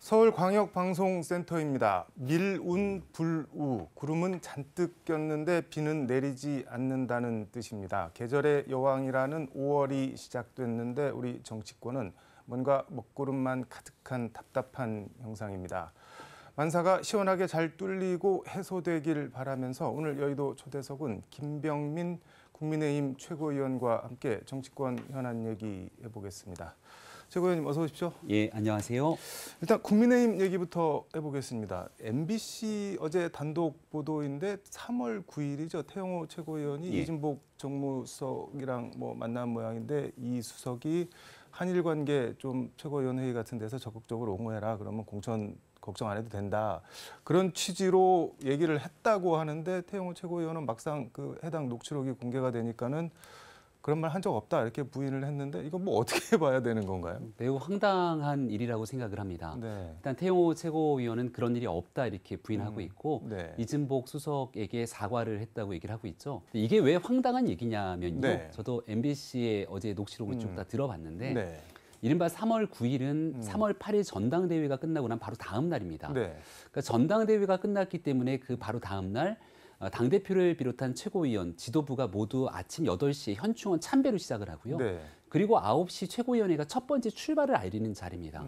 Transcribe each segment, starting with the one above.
서울광역방송센터입니다. 밀운 불우, 구름은 잔뜩 꼈는데 비는 내리지 않는다는 뜻입니다. 계절의 여왕이라는 5월이 시작됐는데 우리 정치권은 뭔가 먹구름만 가득한 답답한 형상입니다. 만사가 시원하게 잘 뚫리고 해소되길 바라면서 오늘 여의도 초대석은 김병민 국민의힘 최고위원과 함께 정치권 현안 얘기해보겠습니다. 최고위원님 어서 오십시오. 예, 안녕하세요. 일단 국민의힘 얘기부터 해보겠습니다. MBC 어제 단독 보도인데 3월 9일이죠. 태영호 최고위원이 예. 이진복 정무수석이랑 만난 모양인데 이 수석이 한일 관계 좀 최고위원 회의 같은 데서 적극적으로 옹호해라. 그러면 공천 걱정 안 해도 된다. 그런 취지로 얘기를 했다고 하는데 태영호 최고위원은 막상 그 해당 녹취록이 공개가 되니까는 그런 말 한 적 없다 이렇게 부인을 했는데 이거 어떻게 봐야 되는 건가요? 매우 황당한 일이라고 생각을 합니다. 네. 일단 태영호 최고위원은 그런 일이 없다 이렇게 부인하고 있고 네. 이진복 수석에게 사과를 했다고 얘기를 하고 있죠. 이게 왜 황당한 얘기냐면요. 네. 저도 MBC의 어제 녹취록을 쭉 다 들어봤는데 네. 이른바 3월 9일은 3월 8일 전당대회가 끝나고 난 바로 다음 날입니다. 네. 그러니까 전당대회가 끝났기 때문에 그 바로 다음 날 당대표를 비롯한 최고위원, 지도부가 모두 아침 8시에 현충원 참배로 시작을 하고요. 네. 그리고 9시 최고위원회가 첫 번째 출발을 알리는 자리입니다.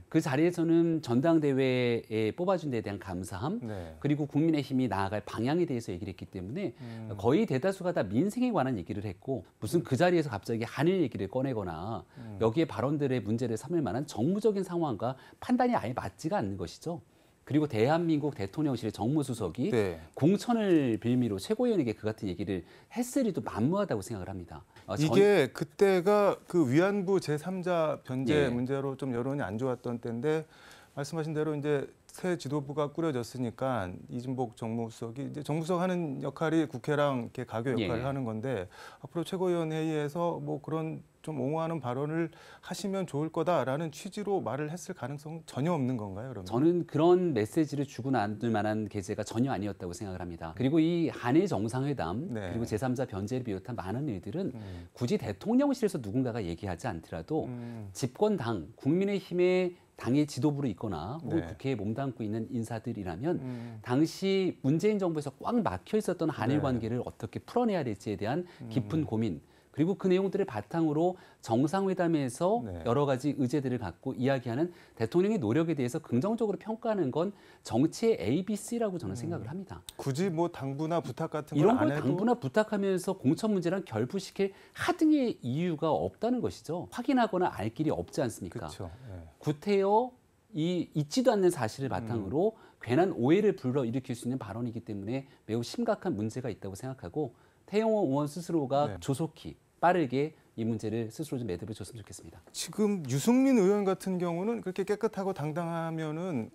그 자리에서는 전당대회에 뽑아준 데에 대한 감사함, 네. 그리고 국민의힘이 나아갈 방향에 대해서 얘기를 했기 때문에 거의 대다수가 다 민생에 관한 얘기를 했고 무슨 그 자리에서 갑자기 한일 얘기를 꺼내거나 여기에 발언들의 문제를 삼을 만한 정무적인 상황과 판단이 아예 맞지가 않는 것이죠. 그리고 대한민국 대통령실의 정무수석이 네. 공천을 빌미로 최고위원에게 그 같은 얘기를 했을 리도 만무하다고 생각을 합니다. 이게 그때가 그 위안부 제3자 변제 예. 문제로 좀 여론이 안 좋았던 때인데 말씀하신 대로 이제 새 지도부가 꾸려졌으니까 이진복 정무수석이 이제 정무수석 하는 역할이 국회랑 이렇게 가교 역할을 예. 하는 건데 앞으로 최고위원 회의에서 그런 좀 옹호하는 발언을 하시면 좋을 거다라는 취지로 말을 했을 가능성은 전혀 없는 건가요, 그러면? 저는 그런 메시지를 주고 나눌 만한 계제가 전혀 아니었다고 생각을 합니다. 그리고 이 한일 정상회담 네. 그리고 제3자 변제를 비롯한 많은 일들은 굳이 대통령실에서 누군가가 얘기하지 않더라도 집권당, 국민의힘의 당의 지도부로 있거나 혹은 네. 국회에 몸담고 있는 인사들이라면 당시 문재인 정부에서 꽉 막혀 있었던 한일 네. 관계를 어떻게 풀어내야 될지에 대한 깊은 고민, 그리고 그 내용들을 바탕으로 정상회담에서 네. 여러 가지 의제들을 갖고 이야기하는 대통령의 노력에 대해서 긍정적으로 평가하는 건 정치의 ABC라고 저는 생각을 합니다. 굳이 당부나 부탁 같은 걸 이런 안 걸 해도 당부나 부탁하면서 공천 문제랑 결부시킬 하등의 이유가 없다는 것이죠. 확인하거나 알 길이 없지 않습니까? 그렇죠. 네. 구태여 있지도 않는 사실을 바탕으로 괜한 오해를 불러일으킬 수 있는 발언이기 때문에 매우 심각한 문제가 있다고 생각하고 태영호 의원 스스로가 네. 조속히 빠르게 이 문제를 스스로 좀 매듭을 줬으면 좋겠습니다. 지금 유승민 의원 같은 경우는 그렇게 깨끗하고 당당하면은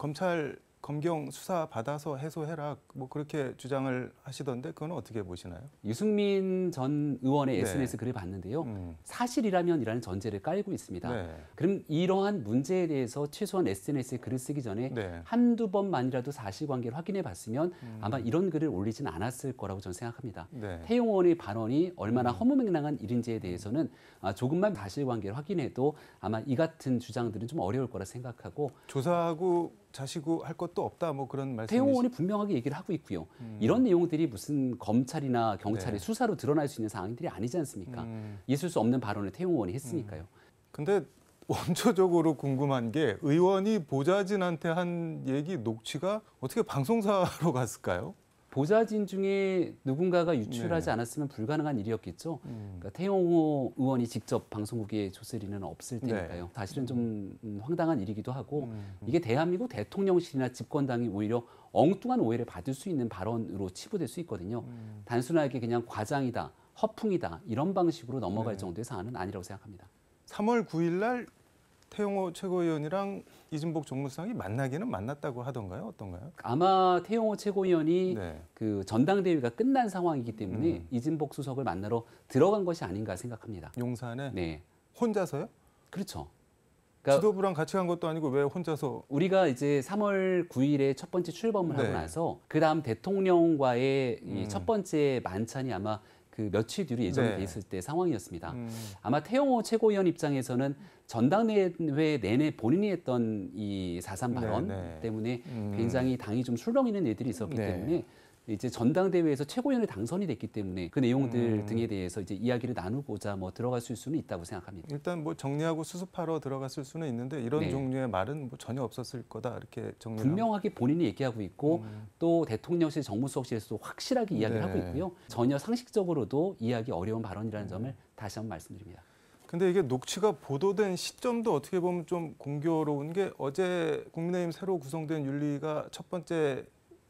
검경 수사 받아서 해소해라 그렇게 주장을 하시던데 그건 어떻게 보시나요? 유승민 전 의원의 네. SNS 글을 봤는데요. 사실이라면이라는 전제를 깔고 있습니다. 네. 그럼 이러한 문제에 대해서 최소한 SNS에 글을 쓰기 전에 네. 한두 번만이라도 사실관계를 확인해 봤으면 아마 이런 글을 올리진 않았을 거라고 저는 생각합니다. 네. 태용 의원의 발언이 얼마나 허무맹랑한 일인지에 대해서는 조금만 사실관계를 확인해도 아마 이 같은 주장들은 좀 어려울 거라 생각하고 조사하고 자시고 할 것도 없다 그런 말씀이시죠? 태용 의원이 분명하게 얘기를 하고 있고요. 이런 내용들이 무슨 검찰이나 경찰의 네. 수사로 드러날 수 있는 사항들이 아니지 않습니까? 있을 수 없는 발언을 태용 의원이 했으니까요. 근데 원초적으로 궁금한 게 의원이 보좌진한테 한 얘기 녹취가 어떻게 방송사로 갔을까요? 보좌진 중에 누군가가 유출하지 네. 않았으면 불가능한 일이었겠죠. 그러니까 태용호 의원이 직접 방송국에 줬을 리는 없을 테니까요. 네. 사실은 좀 황당한 일이기도 하고 이게 대한민국 대통령실이나 집권당이 오히려 엉뚱한 오해를 받을 수 있는 발언으로 치부될 수 있거든요. 단순하게 그냥 과장이다, 허풍이다 이런 방식으로 넘어갈 정도의 사안은 아니라고 생각합니다. 3월 9일 날 태영호 최고위원이랑 이진복 정무수석이 만나기는 만났다고 하던가요? 어떤가요? 아마 태용호 최고위원이 네. 그 전당대회가 끝난 상황이기 때문에 이진복 수석을 만나러 들어간 것이 아닌가 생각합니다. 용산에 네, 혼자서요? 그렇죠. 그러니까 지도부랑 같이 간 것도 아니고 왜 혼자서? 우리가 이제 3월 9일에 첫 번째 출범을 네. 하고 나서 그 다음 대통령과의 이 첫 번째 만찬이 아마 그 며칠 뒤로 예정이 네. 돼 있을 때 상황이었습니다. 아마 태영호 최고위원 입장에서는 전당대회 내내 본인이 했던 이 4.3 발언 네. 때문에 굉장히 당이 좀 술렁이는 일들이 있었기 네. 때문에 이제 전당대회에서 최고위원에 당선이 됐기 때문에 그 내용들 등에 대해서 이제 이야기를 나누고자 뭐 들어갔을 수는 있다고 생각합니다. 일단 뭐 정리하고 수습하러 들어갔을 수는 있는데 이런 네. 종류의 말은 뭐 전혀 없었을 거다 이렇게 정리를 분명하게 본인이 얘기하고 있고 또 대통령실 정무수석실에서도 확실하게 이야기를 네. 하고 있고요. 전혀 상식적으로도 이해하기 어려운 발언이라는 점을 다시 한번 말씀드립니다. 근데 이게 녹취가 보도된 시점도 어떻게 보면 좀 공교로운 게 어제 국민의힘 새로 구성된 윤리가 첫 번째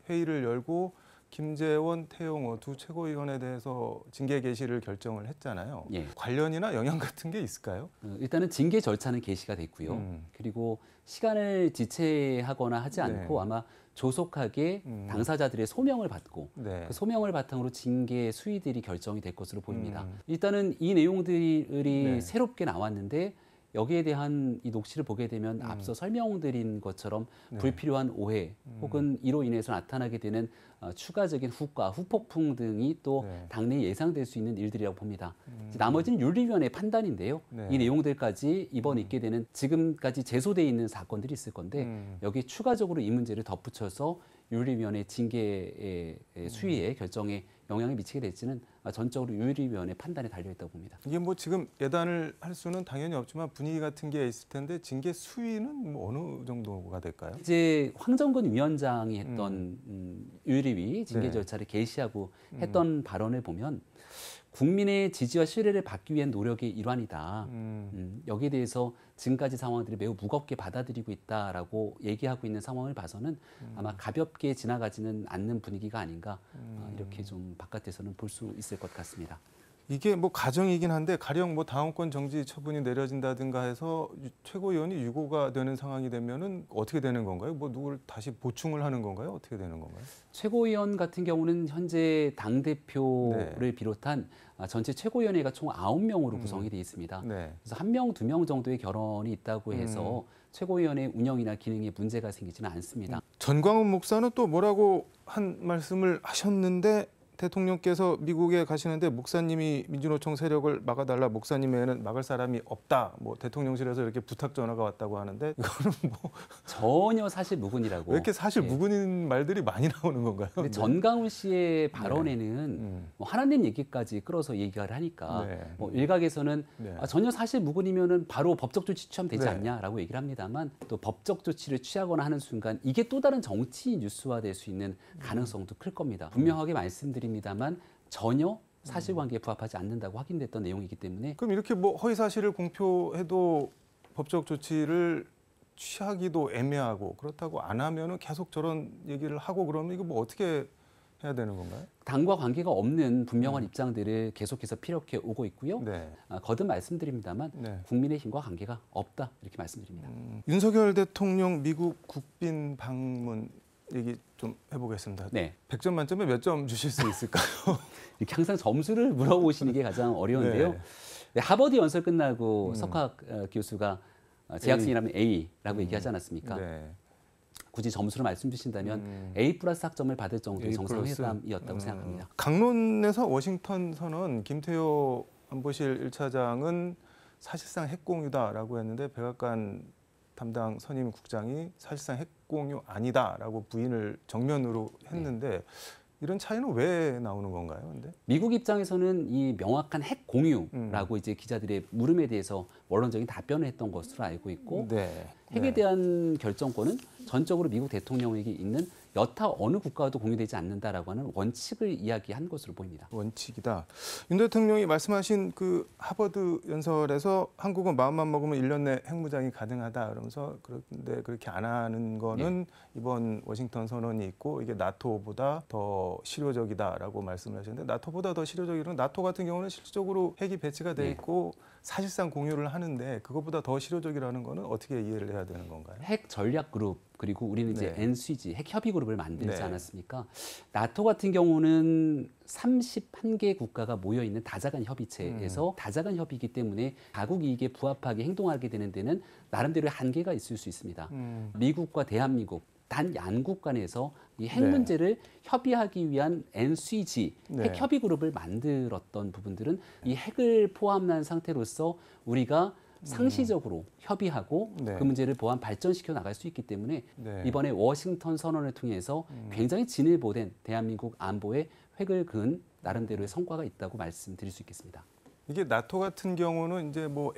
회의를 열고 김재원, 태영호 두 최고위원에 대해서 징계 개시를 결정을 했잖아요. 예. 관련이나 영향 같은 게 있을까요? 일단은 징계 절차는 개시가 됐고요. 그리고 시간을 지체하거나 하지 않고 네. 아마 조속하게 당사자들의 소명을 받고 네. 그 소명을 바탕으로 징계 수위들이 결정이 될 것으로 보입니다. 일단은 이 내용들이 네. 새롭게 나왔는데 여기에 대한 이 녹취를 보게 되면 앞서 설명드린 것처럼 네. 불필요한 오해 혹은 이로 인해서 나타나게 되는 추가적인 후과, 후폭풍 등이 또 네. 당내에 예상될 수 있는 일들이라고 봅니다. 나머지는 윤리위원회 판단인데요. 네. 이 내용들까지 이번 있게 되는 지금까지 제소돼 있는 사건들이 있을 건데 여기 추가적으로 이 문제를 덧붙여서 윤리위원회 징계의 수위에 결정에 영향을 미치게 될지는 전적으로 윤리위원회 판단에 달려 있다고 봅니다. 이게 뭐 지금 예단을 할 수는 당연히 없지만 분위기 같은 게 있을 텐데 징계 수위는 뭐 어느 정도가 될까요? 이제 황정근 위원장이 했던 윤리위 징계 네. 절차를 개시하고 했던 발언을 보면 국민의 지지와 신뢰를 받기 위한 노력의 일환이다. 여기에 대해서 지금까지 상황들이 매우 무겁게 받아들이고 있다라고 얘기하고 있는 상황을 봐서는 아마 가볍게 지나가지는 않는 분위기가 아닌가 이렇게 좀 바깥에서는 볼 수 있을 것 같습니다. 이게 뭐 가정이긴 한데 가령 뭐 당원권 정지 처분이 내려진다든가 해서 최고위원이 유고가 되는 상황이 되면은 어떻게 되는 건가요? 뭐 누구를 다시 보충을 하는 건가요? 어떻게 되는 건가요? 최고위원 같은 경우는 현재 당대표를 비롯한 전체 최고위원회가 총 9명으로 구성이 되어 있습니다. 네. 그래서 1명, 2명 정도의 결혼이 있다고 해서 최고위원회 운영이나 기능에 문제가 생기지는 않습니다. 전광훈 목사는 또 뭐라고 한 말씀을 하셨는데 대통령께서 미국에 가시는데 목사님이 민주노총 세력을 막아달라, 목사님에는 막을 사람이 없다. 뭐 대통령실에서 이렇게 부탁 전화가 왔다고 하는데 이거는 뭐 전혀 사실 무근이라고. 왜 이렇게 사실 예. 무근인 말들이 많이 나오는 건가요? 근데 전광훈 씨의 발언에는 뭐 하나님 얘기까지 끌어서 얘기를 하니까 네. 뭐 일각에서는 네. 전혀 사실 무근이면은 바로 법적 조치 취하면 되지 네. 않냐라고 얘기를 합니다만 또 법적 조치를 취하거나 하는 순간 이게 또 다른 정치 뉴스화될 수 있는 가능성도 클 겁니다. 분명하게 말씀드립니다만 전혀 사실관계에 부합하지 않는다고 확인됐던 내용이기 때문에 그럼 이렇게 뭐 허위 사실을 공표해도 법적 조치를 취하기도 애매하고 그렇다고 안 하면은 계속 저런 얘기를 하고 그러면 이거 뭐 어떻게 해야 되는 건가요? 당과 관계가 없는 분명한 입장들을 계속해서 피력해 오고 있고요. 네. 거듭 말씀드립니다만 네. 국민의힘과 관계가 없다 이렇게 말씀드립니다. 윤석열 대통령 미국 국빈 방문 얘기 좀 해보겠습니다. 네. 100점 만점에 몇 점 주실 수 있을까요? 이렇게 항상 점수를 물어보시는 게 가장 어려운데요. 네. 네, 하버드 연설 끝나고 석학 교수가 재학생이라면 A라고 얘기하지 않았습니까? 네. 굳이 점수로 말씀 주신다면 A 플러스 학점을 받을 정도의 A 정상회담이었다고 생각합니다. 강론에서 워싱턴 선언 김태호 안보실 1차장은 사실상 핵공유다라고 했는데 백악관 담당 선임 국장이 사실상 핵공유 아니다라고 부인을 정면으로 했는데 이런 차이는 왜 나오는 건가요? 근데 미국 입장에서는 이 명확한 핵 공유라고 이제 기자들의 물음에 대해서 원론적인 답변을 했던 것으로 알고 있고 네. 핵에 대한 결정권은 전적으로 미국 대통령에게 있는 여타 어느 국가와도 공유되지 않는다라고 하는 원칙을 이야기한 것으로 보입니다. 원칙이다. 윤 대통령이 말씀하신 그 하버드 연설에서 한국은 마음만 먹으면 1년 내 핵무장이 가능하다 그러면서 그런데 그렇게 안 하는 거는 이번 워싱턴 선언이 있고 이게 나토보다 더 실효적이다라고 말씀을 하셨는데 나토보다 더 실효적이면 나토 같은 경우는 실질적으로 핵이 배치가 돼 있고 사실상 공유를 하는데 그것보다 더 실효적이라는 거는 어떻게 이해를 해야 되는 건가요? 핵 전략 그룹 그리고 우리는 이제 NCG 핵 협의 그룹을 만들지 네. 않았습니까? 나토 같은 경우는 31개 국가가 모여 있는 다자간 협의체에서 다자간 협의이기 때문에 자국 이익에 부합하게 행동하게 되는 데는 나름대로의 한계가 있을 수 있습니다. 미국과 대한민국 단 양국 간에서 이 핵 네. 문제를 협의하기 위한 NCG 네. 핵 협의 그룹을 만들었던 부분들은 이 핵을 포함한 상태로서 우리가 상시적으로 협의하고 네. 그 문제를 보완 발전시켜 나갈 수 있기 때문에 네. 이번에 워싱턴 선언을 통해서 굉장히 진일보된 대한민국 안보에 획을 그은 나름대로의 성과가 있다고 말씀드릴 수 있겠습니다. 이게 나토 같은 경우는 이제 뭐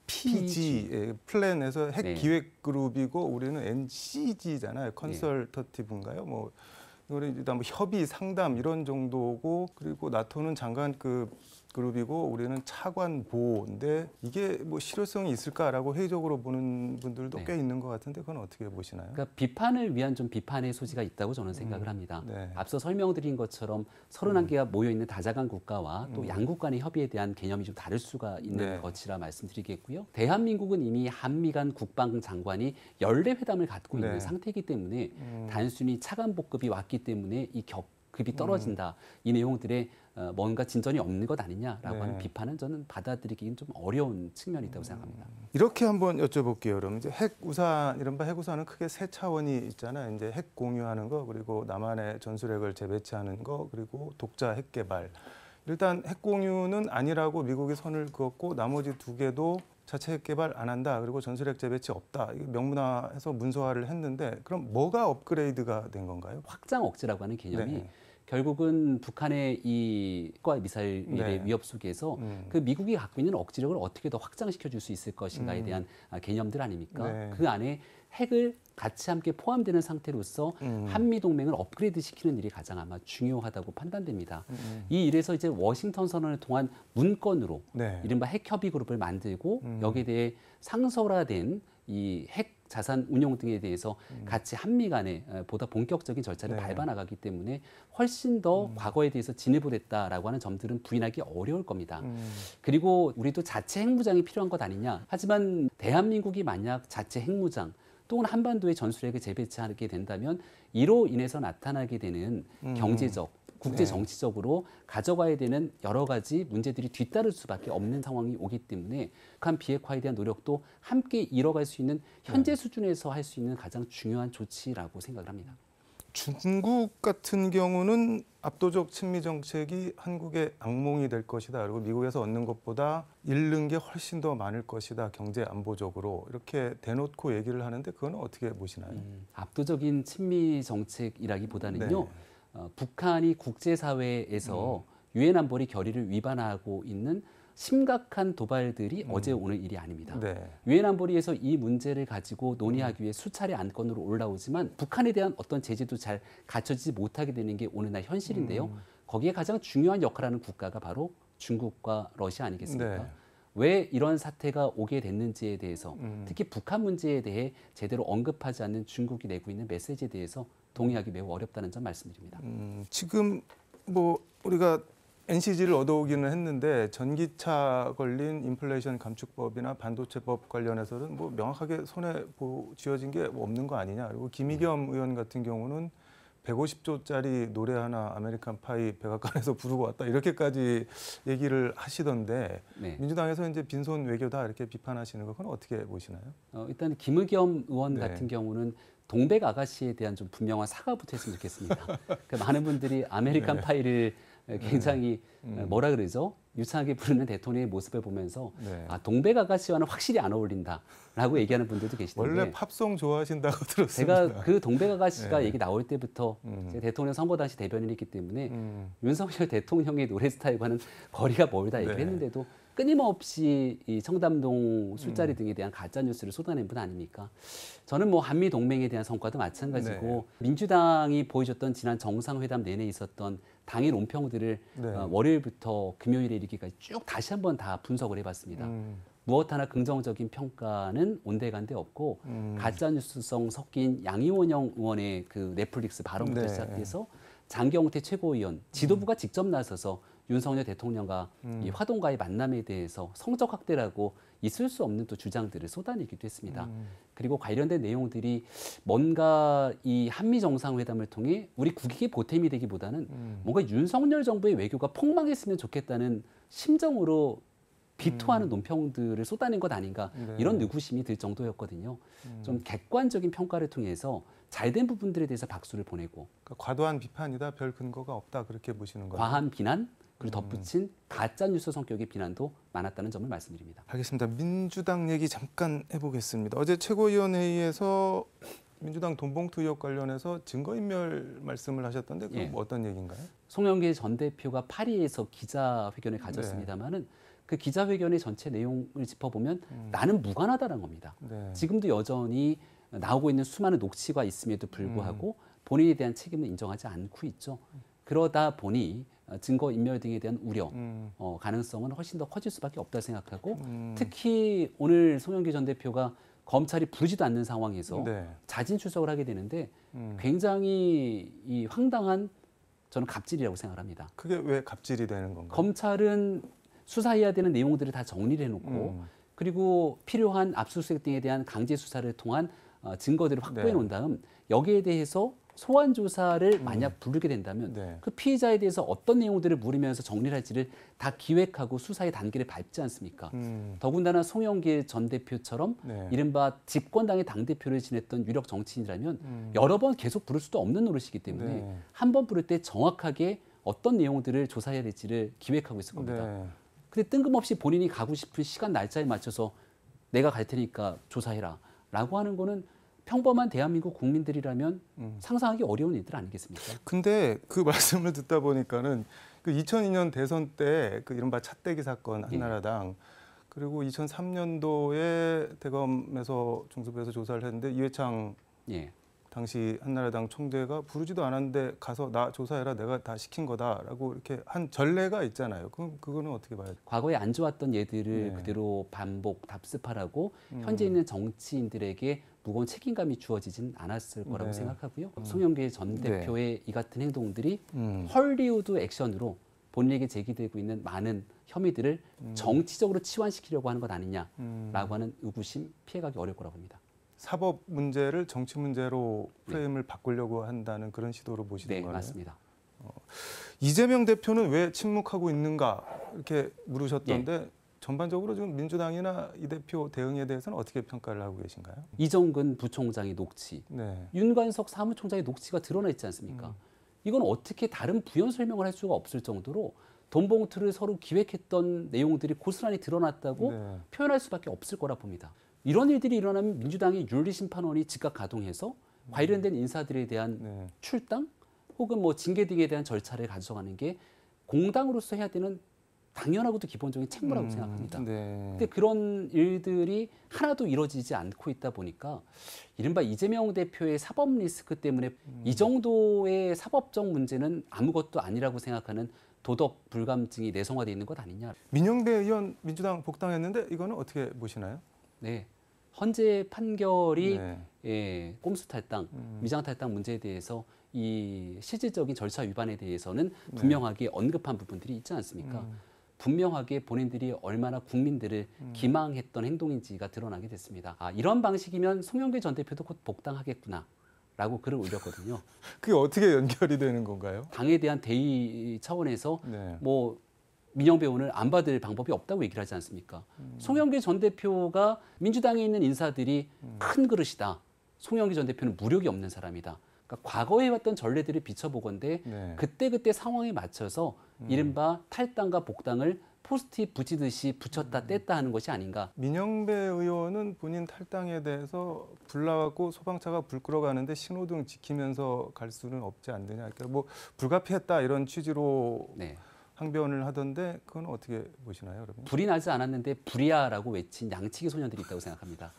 NPG 플랜에서 핵 네. 기획 그룹이고 우리는 NCG잖아요. 컨설터티브인가요? 뭐 이거는 일단 뭐 협의 상담 이런 정도고 그리고 나토는 장관급 그룹이고 우리는 차관보인데 이게 뭐 실효성이 있을까라고 회의적으로 보는 분들도 네. 꽤 있는 것 같은데 그건 어떻게 보시나요? 그러니까 비판을 위한 좀 비판의 소지가 있다고 저는 생각을 합니다. 네. 앞서 설명드린 것처럼 31개가 모여 있는 다자간 국가와 또 양국 간의 협의에 대한 개념이 좀 다를 수가 있는 네. 것이라 말씀드리겠고요. 대한민국은 이미 한미 간 국방장관이 연례 회담을 갖고 네. 있는 상태이기 때문에 단순히 차관복급이 왔기 때문에 이 급이 떨어진다. 이 내용들에 뭔가 진전이 없는 것 아니냐라고 네. 하는 비판은 저는 받아들이기는 좀 어려운 측면이 있다고 생각합니다. 이렇게 한번 여쭤볼게요. 그럼 이제 핵 우산 이른바 핵 우산은 크게 세 차원이 있잖아요. 이제 핵 공유하는 거 그리고 남한의 전술핵을 재배치하는 거 그리고 독자 핵 개발. 일단 핵 공유는 아니라고 미국이 선을 그었고 나머지 두 개도 자체 핵 개발 안 한다. 그리고 전술핵 재배치 없다. 이게 명문화해서 문서화를 했는데 그럼 뭐가 업그레이드가 된 건가요? 확장 억제라고 하는 개념이 네. 결국은 북한의 이 핵과 미사일의 네. 위협 속에서 그 미국이 갖고 있는 억지력을 어떻게 더 확장시켜 줄 수 있을 것인가에 대한 개념들 아닙니까? 네. 그 안에 핵을 같이 함께 포함되는 상태로서 한미 동맹을 업그레이드 시키는 일이 가장 아마 중요하다고 판단됩니다. 이 일에서 이제 워싱턴 선언을 통한 문건으로 네. 이른바 핵 협의 그룹을 만들고 여기에 대해 상설화된 이 핵 자산 운용 등에 대해서 같이 한미 간에 보다 본격적인 절차를 네. 밟아 나가기 때문에 훨씬 더 과거에 대해서 진일보됐다라고 하는 점들은 부인하기 어려울 겁니다. 그리고 우리도 자체 핵무장이 필요한 것 아니냐. 하지만 대한민국이 만약 자체 핵무장 또는 한반도의 전술핵을 재배치하게 된다면 이로 인해서 나타나게 되는 경제적 국제 정치적으로 가져가야 되는 여러 가지 문제들이 뒤따를 수밖에 없는 상황이 오기 때문에 북한 비핵화에 대한 노력도 함께 이뤄갈 수 있는 현재 수준에서 할 수 있는 가장 중요한 조치라고 생각을 합니다. 중국 같은 경우는 압도적 친미 정책이 한국의 악몽이 될 것이다. 그리고 미국에서 얻는 것보다 잃는 게 훨씬 더 많을 것이다. 경제 안보적으로 이렇게 대놓고 얘기를 하는데 그건 어떻게 보시나요? 압도적인 친미 정책이라기보다는요. 네. 북한이 국제사회에서 유엔 안보리 결의를 위반하고 있는 심각한 도발들이 어제 오늘 일이 아닙니다. 네. 유엔 안보리에서 이 문제를 가지고 논의하기 위해 수차례 안건으로 올라오지만 북한에 대한 어떤 제재도 잘 갖춰지지 못하게 되는 게 오늘날 현실인데요. 거기에 가장 중요한 역할을 하는 국가가 바로 중국과 러시아 아니겠습니까? 네. 왜 이런 사태가 오게 됐는지에 대해서 특히 북한 문제에 대해 제대로 언급하지 않는 중국이 내고 있는 메시지에 대해서 동의하기 매우 어렵다는 점 말씀드립니다. 지금 뭐 우리가 NCG를 얻어오기는 했는데 전기차 걸린 인플레이션 감축법이나 반도체법 관련해서는 뭐 명확하게 손에 쥐어진 게 없는 거 아니냐. 그리고 김의겸 의원 같은 경우는 150조짜리 노래 하나 아메리칸 파이 백악관에서 부르고 왔다 이렇게까지 얘기를 하시던데 네. 민주당에서 이제 빈손 외교다 이렇게 비판하시는 거 그건 어떻게 보시나요? 일단 김의겸 의원 네. 같은 경우는 동백 아가씨에 대한 좀 분명한 사과부터 했으면 좋겠습니다. 그러니까 많은 분들이 아메리칸 네. 파이를 굉장히 뭐라 그러죠? 유창하게 부르는 대통령의 모습을 보면서 네. 아, 동백 아가씨와는 확실히 안 어울린다라고 얘기하는 분들도 계시던데 원래 팝송 좋아하신다고 들었습니다. 제가 그 동백 아가씨가 네. 얘기 나올 때부터 제가 대통령 선거 당시 대변인이기 때문에 윤석열 대통령의 노래 스타일과는 거리가 멀다 얘기를 네. 했는데도 끊임없이 이 청담동 술자리 등에 대한 가짜 뉴스를 쏟아낸 분 아닙니까? 저는 뭐 한미 동맹에 대한 성과도 마찬가지고 네. 민주당이 보여줬던 지난 정상회담 내내 있었던 당의 논평들을 네. 월요일부터 금요일에 이르기까지 쭉 다시 한번 다 분석을 해봤습니다. 무엇 하나 긍정적인 평가는 온데간데 없고 가짜 뉴스성 섞인 양이원영 의원의 그 넷플릭스 발언부터 네. 시작해서 장경태 최고위원 지도부가 직접 나서서 윤석열 대통령과 이 화동과의 만남에 대해서 성적 확대라고 있을 수 없는 또 주장들을 쏟아내기도 했습니다. 그리고 관련된 내용들이 뭔가 이 한미 정상회담을 통해 우리 국익에 보탬이 되기보다는 뭔가 윤석열 정부의 외교가 폭망했으면 좋겠다는 심정으로 비토하는 논평들을 쏟아낸 것 아닌가 네. 이런 의구심이 들 정도였거든요. 좀 객관적인 평가를 통해서 잘된 부분들에 대해서 박수를 보내고 그러니까 과도한 비판이다, 별 근거가 없다 그렇게 보시는 거예요. 과한 비난 그리고 덧붙인 가짜 뉴스 성격의 비난도 많았다는 점을 말씀드립니다. 알겠습니다. 민주당 얘기 잠깐 해보겠습니다. 어제 최고위원회의에서 민주당 돈봉투 의혹 관련해서 증거인멸 말씀을 하셨던데 그건 예. 어떤 얘기인가요? 송영길 전 대표가 파리에서 기자회견을 가졌습니다마는 그 기자회견의 전체 내용을 짚어보면 나는 무관하다는 겁니다. 네. 지금도 여전히 나오고 있는 수많은 녹취가 있음에도 불구하고 본인에 대한 책임을 인정하지 않고 있죠. 그러다 보니 증거인멸 등에 대한 우려, 가능성은 훨씬 더 커질 수밖에 없다 생각하고 특히 오늘 송영길 전 대표가 검찰이 부르지도 않는 상황에서 네. 자진 출석을 하게 되는데 굉장히 이 황당한 저는 갑질이라고 생각을 합니다. 그게 왜 갑질이 되는 건가요? 검찰은 수사해야 되는 내용들을 다 정리를 해놓고 그리고 필요한 압수수색 등에 대한 강제 수사를 통한 증거들을 확보해 놓은 다음 여기에 대해서 소환 조사를 만약 부르게 된다면 네. 그 피의자에 대해서 어떤 내용들을 물으면서 정리를 할지를 다 기획하고 수사의 단계를 밟지 않습니까? 더군다나 송영길 전 대표처럼 네. 이른바 집권당의 당대표를 지냈던 유력 정치인이라면 여러 번 계속 부를 수도 없는 노릇이기 때문에 네. 한 번 부를 때 정확하게 어떤 내용들을 조사해야 될지를 기획하고 있을 겁니다. 네. 근데 뜬금없이 본인이 가고 싶은 시간 날짜에 맞춰서 내가 갈 테니까 조사해라 라고 하는 거는 평범한 대한민국 국민들이라면 상상하기 어려운 일들 아니겠습니까? 근데 그 말씀을 듣다 보니까는 그 2002년 대선 때 그 이른바 차떼기 사건 한나라당 그리고 2003년도에 대검에서 중수부에서 조사를 했는데 이회창 예. 당시 한나라당 총재가 부르지도 않았는데 가서 나 조사해라 내가 다 시킨 거다라고 이렇게 한 전례가 있잖아요. 그거는 어떻게 봐야 돼요? 과거에 안 좋았던 예들을 네. 그대로 반복 답습하라고 현재 있는 정치인들에게 무거운 책임감이 주어지진 않았을 거라고 네. 생각하고요. 송영길 전 네. 대표의 이 같은 행동들이 헐리우드 액션으로 본인에게 제기되고 있는 많은 혐의들을 정치적으로 치환시키려고 하는 것 아니냐라고 하는 의구심 피해가기 어려울 거라고 봅니다. 사법 문제를 정치 문제로 프레임을 바꾸려고 한다는 그런 시도로 보시는 네, 거예요? 맞습니다. 이재명 대표는 왜 침묵하고 있는가 이렇게 물으셨던데 전반적으로 지금 민주당이나 이 대표 대응에 대해서는 어떻게 평가를 하고 계신가요? 이정근 부총장의 녹취, 네. 윤관석 사무총장의 녹취가 드러나 있지 않습니까? 이건 어떻게 다른 부연 설명을 할 수가 없을 정도로 돈봉투를 서로 기획했던 내용들이 고스란히 드러났다고 네. 표현할 수밖에 없을 거라 봅니다. 이런 일들이 일어나면 민주당의 윤리심판원이 즉각 가동해서 관련된 인사들에 대한 네. 출당 혹은 뭐 징계 등에 대한 절차를 가져가는 게 공당으로서 해야 되는 당연하고도 기본적인 책무라고 생각합니다. 네. 근데 그런 일들이 하나도 이루어지지 않고 있다 보니까 이른바 이재명 대표의 사법 리스크 때문에 이 정도의 사법적 문제는 아무것도 아니라고 생각하는 도덕 불감증이 내성화되어 있는 것 아니냐. 민영배 의원 민주당 복당했는데 이거는 어떻게 보시나요? 네. 헌재 판결이 네. 꼼수 탈당, 위장 탈당 문제에 대해서 이 실질적인 절차 위반에 대해서는 분명하게 언급한 부분들이 있지 않습니까? 분명하게 본인들이 얼마나 국민들을 기망했던 행동인지가 드러나게 됐습니다. 아, 이런 방식이면 송영길 전 대표도 곧 복당하겠구나 라고 글을 올렸거든요. 그게 어떻게 연결이 되는 건가요? 당에 대한 대의 차원에서 네. 뭐 민영배 의원을 안 받을 방법이 없다고 얘기를 하지 않습니까? 송영길 전 대표가 민주당에 있는 인사들이 큰 그릇이다. 송영길 전 대표는 무력이 없는 사람이다. 그러니까 과거에 왔던 전례들을 비춰보건대 네. 그때그때 상황에 맞춰서 이른바 탈당과 복당을 포스트잇 붙이듯이 붙였다 뗐다 하는 것이 아닌가. 민영배 의원은 본인 탈당에 대해서 불 나왔고 소방차가 불 끌어가는데 신호등 지키면서 갈 수는 없지 않느냐. 그러니까 뭐 불가피했다 이런 취지로 네. 항변을 하던데 그건 어떻게 보시나요, 여러분? 불이 나지 않았는데 불이야라고 외친 양치기 소년들이 있다고 생각합니다.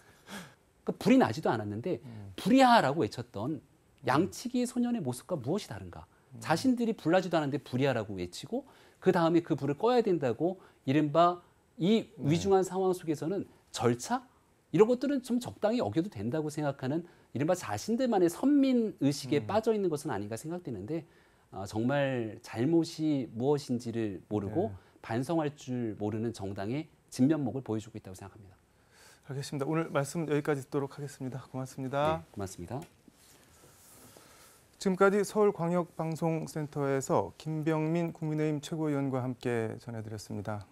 그러니까 불이 나지도 않았는데 불이야라고 외쳤던 양치기 소년의 모습과 무엇이 다른가? 자신들이 불나지도 않았는데 불이야라고 외치고 그 다음에 그 불을 꺼야 된다고 이른바 이 위중한 상황 속에서는 절차? 이런 것들은 좀 적당히 어겨도 된다고 생각하는 이른바 자신들만의 선민 의식에 빠져 있는 것은 아닌가 생각되는데 정말 잘못이 무엇인지를 모르고 반성할 줄 모르는 정당의 진면목을 보여주고 있다고 생각합니다. 알겠습니다. 오늘 말씀 여기까지 듣도록 하겠습니다. 고맙습니다. 네, 고맙습니다. 지금까지 서울광역방송센터에서 김병민 국민의힘 최고위원과 함께 전해드렸습니다.